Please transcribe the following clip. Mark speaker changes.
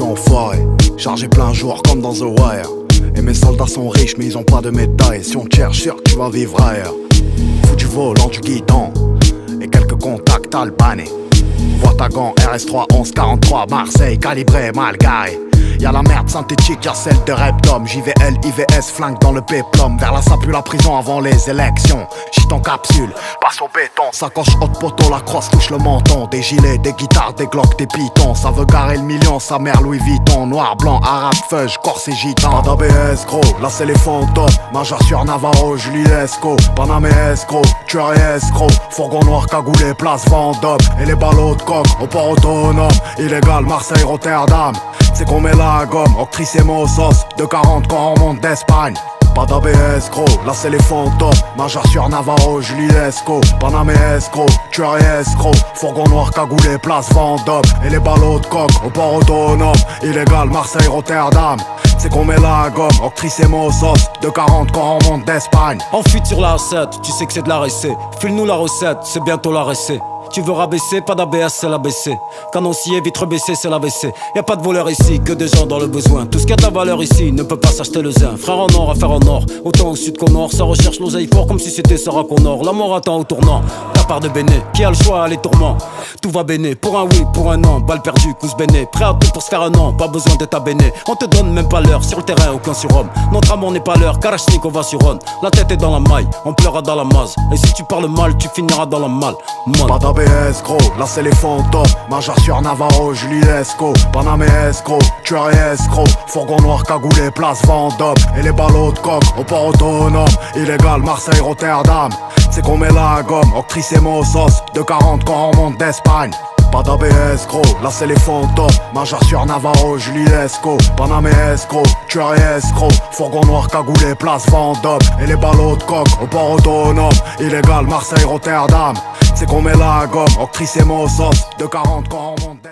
Speaker 1: munitions foirées, chargé plein jour comme dans The Wire. Et mes soldats sont riches mais ils ont pas de médailles. Si on te cherche, sûr que tu vas vivre ailleurs. Fous du volant, du guidon et quelques contacts albanais. Voitagon, RS3, 1143, Marseille, calibré, mal garé. Y'a la merde synthétique, y'a celle de Repdom. JVL, IVS, flingue dans le péplum. Vers la sapue, la prison avant les élections. Shit en capsule, passe au béton. Sacoche haute poteau, la crosse touche le menton. Des gilets, des guitares, des glocks, des pitons. Ça veut garer le million, sa mère Louis Vuitton. Noir, blanc, arabe, feuge, corse et gitan. Pas d'ABS gros, là c'est les fantômes. Major sur Navarro, Julie Esco. Panamé escroc, tueur et escroc. Fourgon noir cagoulé, place Vendôme. Et les ballots de coque, au port autonome. Illégal, Marseille, Rotterdam. C'est qu'on met la gomme, octrice et sauce. De 40 quand on remonte d'Espagne. Pas d'ABS gros, là c'est les fantômes. Major sur Navarro, Julie Esco. Panamé escroc, tueur et escroc. Fourgon noir cagoulé, place Vendôme. Et les ballots de coque, au port autonome. Illégal, Marseille, Rotterdam. C'est qu'on met la gomme, octrice et sauce. De 40 quand on remonte d'Espagne.
Speaker 2: En fuite sur la recette, tu sais que c'est de la recette. File-nous la recette, c'est bientôt la recette. Tu veux rabaisser, pas d'ABS, c'est l'ABC. Canoncier, vitre baissée, c'est l'ABC. Y'a pas de voleur ici, que des gens dans le besoin. Tout ce qui a de la valeur ici ne peut pas s'acheter le zin. Frère en or, affaire en or. Autant au sud qu'au nord, ça recherche l'oseille fort comme si c'était Sarah Connor. La mort attend au tournant, la part de Béné. Qui a le choix, les tourments. Tout va béné, pour un oui, pour un non. Balle perdue, cousse béné. Prêt à tout pour se faire un non, pas besoin d'être abéné. On te donne même pas l'heure, sur le terrain, aucun surhomme. Notre amour n'est pas l'heure, Kalachnik, on va sur on. La tête est dans la maille, on pleura dans la masse. Et si tu parles mal, tu finiras dans la malle.
Speaker 1: Pas d'ABS gros, là c'est les fantômes. Major sur Navarro, Julie Esco. Panamé escroc, tueur et escroc. Fourgon noir cagoulé, place Vendôme. Et les ballots de coque, au port autonome. Illégal, Marseille, Rotterdam. C'est qu'on met la gomme, octrice et sauce. De 40 quand on remonte d'Espagne. Pas d'ABS gros, là c'est les fantômes. Major sur Navarro, Julie Esco. Panamé escroc, tueur et escroc. Fourgon noir cagoulé, place Vendôme. Et les ballots de coque, au port autonome. Illégal, Marseille, Rotterdam. C'est qu'on met la gomme, octrice et sauce. De 40 quand on remonte d'Espagne.